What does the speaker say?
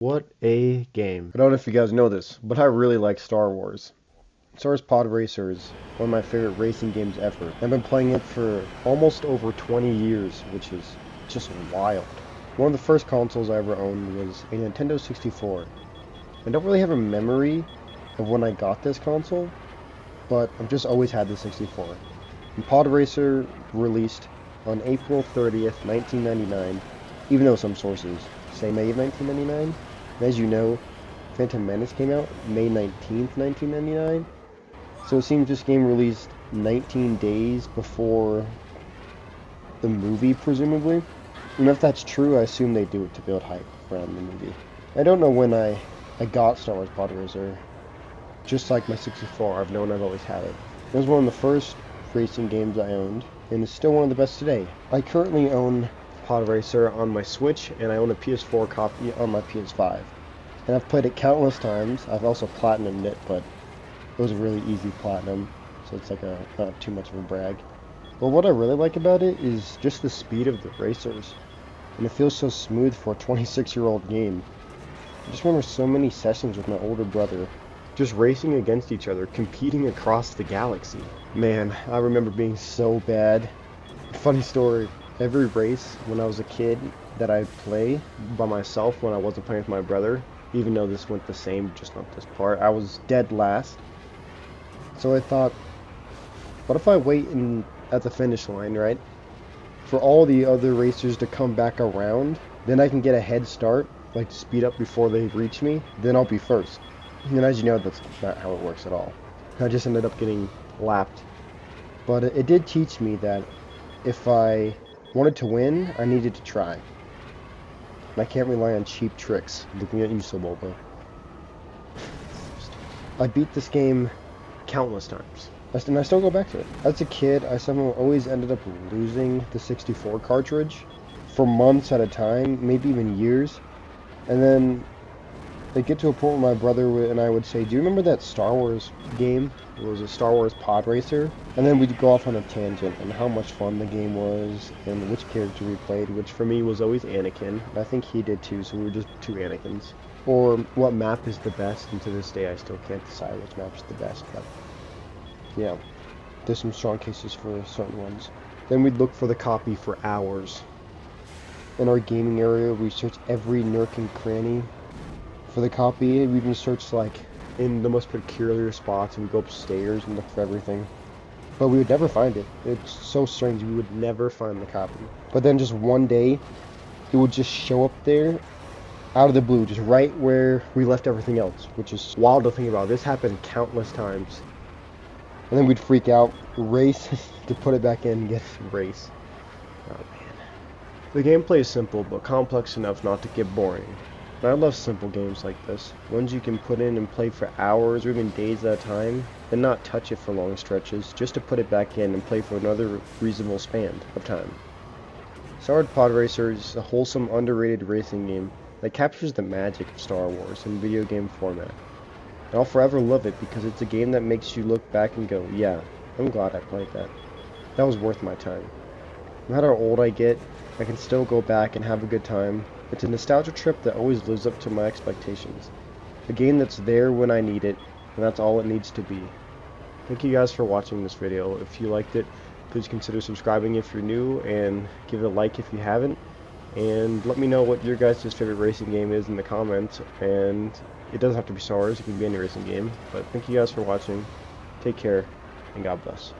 What a game. I don't know if you guys know this, but I really like Star Wars. Star Wars Podracer is one of my favorite racing games ever. I've been playing it for almost over 20 years, which is just wild. One of the first consoles I ever owned was a Nintendo 64. I don't really have a memory of when I got this console, but I've just always had the 64. And Podracer released on April 30th, 1999, even though some sources say May of 1999. And as you know, Phantom Menace came out May 19th, 1999. So it seems this game released 19 days before the movie, presumably. And if that's true, I assume they do it to build hype around the movie. I don't know when I got Star Wars Podracer. Just like my 64, I've known I've always had it. It was one of the first racing games I owned, and it's still one of the best today. I currently own Podracer on my Switch, and I own a PS4 copy on my PS5. And I've played it countless times. I've also platinumed it, but it was a really easy platinum, so it's like not too much of a brag. But what I really like about it is just the speed of the racers, and it feels so smooth for a 26-year-old game. I just remember so many sessions with my older brother, just racing against each other, competing across the galaxy. Man, I remember being so bad. Funny story, every race when I was a kid that I'd play by myself when I wasn't playing with my brother, even though this went the same, just not this part, I was dead last. So I thought, what if I wait at the finish line, right, for all the other racers to come back around, then I can get a head start, like speed up before they reach me, then I'll be first. And as you know, that's not how it works at all. I just ended up getting lapped. But it did teach me that if I wanted to win, I needed to try. And I can't rely on cheap tricks. Looking at you, Soboba. I beat this game countless times. And I still go back to it. As a kid, I somehow always ended up losing the 64 cartridge for months at a time, maybe even years. And then they get to a point where my brother and I would say, do you remember that Star Wars game? It was a Star Wars pod racer. And then we'd go off on a tangent and how much fun the game was and which character we played, which for me was always Anakin. I think he did too, so we were just two Anakins. Or what map is the best, and to this day I still can't decide which map is the best, but yeah, there's some strong cases for certain ones. Then we'd look for the copy for hours. In our gaming area, we search every nook and cranny for the copy. We even searched like in the most peculiar spots, and we go upstairs and look for everything. But we would never find it. It's so strange, we would never find the copy. But then just one day, it would just show up there, out of the blue, just right where we left everything else, which is wild to think about. This happened countless times. And then we'd freak out, race to put it back in and get race. Oh man. The gameplay is simple, but complex enough not to get boring. And I love simple games like this, ones you can put in and play for hours or even days at a time, and not touch it for long stretches, just to put it back in and play for another reasonable span of time. Star Wars Podracer is a wholesome, underrated racing game that captures the magic of Star Wars in video game format. And I'll forever love it because it's a game that makes you look back and go, yeah, I'm glad I played that. That was worth my time. No matter how old I get, I can still go back and have a good time. It's a nostalgia trip that always lives up to my expectations. A game that's there when I need it, and that's all it needs to be. Thank you guys for watching this video. If you liked it, please consider subscribing if you're new, and give it a like if you haven't. And let me know what your guys' favorite racing game is in the comments, and it doesn't have to be Star Wars, it can be any racing game. But thank you guys for watching, take care, and God bless.